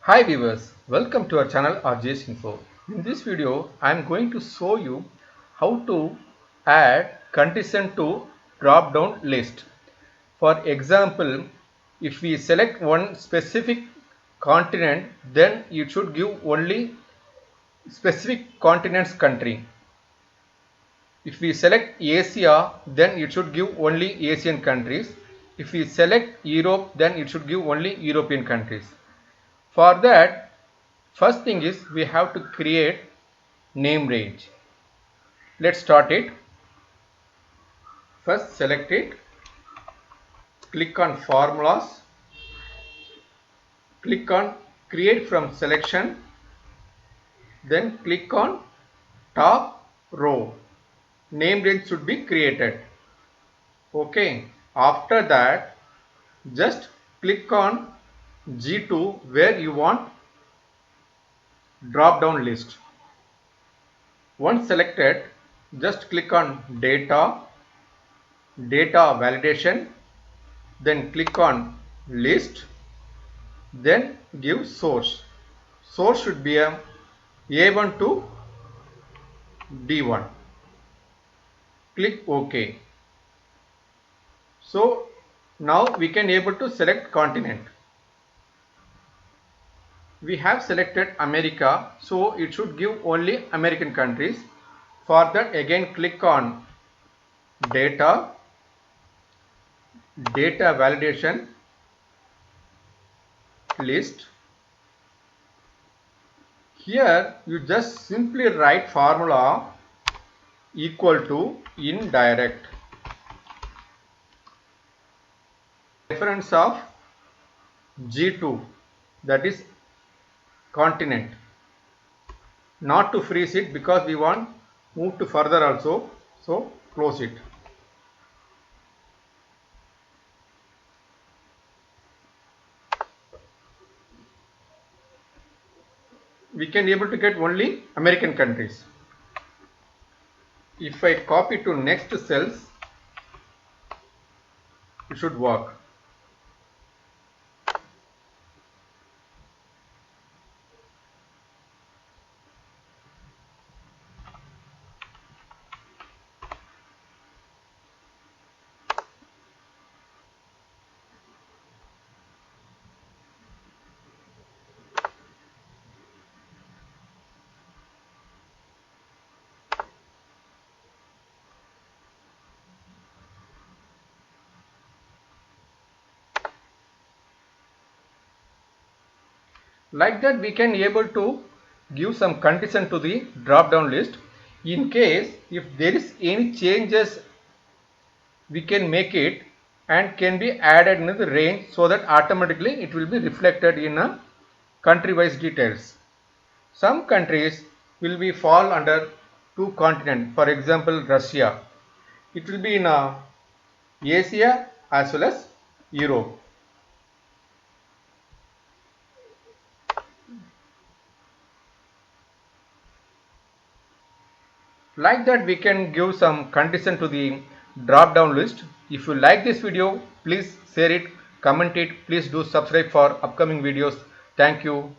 Hi viewers, welcome to our channel RJ's Info. In this video, I am going to show you how to add condition to drop-down list. For example, if we select one specific continent, then it should give only specific continent's country. If we select Asia, then it should give only Asian countries. If we select Europe, then it should give only European countries. For that, first thing is we have to create name range. Let's start it. First select it, click on formulas, click on create from selection, then click on top row. Name range should be created. Okay, after that just click on G2 where you want drop down list. Once selected, just click on data validation, then click on list, then give source. Source should be a A1 to D1. Click OK. So now we can able to select continent. We have selected America, so it should give only American countries. For that, again click on data validation, list. Here you just simply write formula equal to indirect. Reference of G2, that is continent. Not to freeze it because we want move to further also, so close it. We can able to get only American countries. If I copy to next cells, it should work. Like that we can able to give some condition to the drop down list. In case if there is any changes, we can make it and can be added in the range so that automatically it will be reflected in a country wise details. Some countries will be fall under two continents. For example, Russia. It will be in Asia as well as Europe. Like that we can give some condition to the drop down list. If you like this video, please share it, comment it, please do subscribe for upcoming videos. Thank you.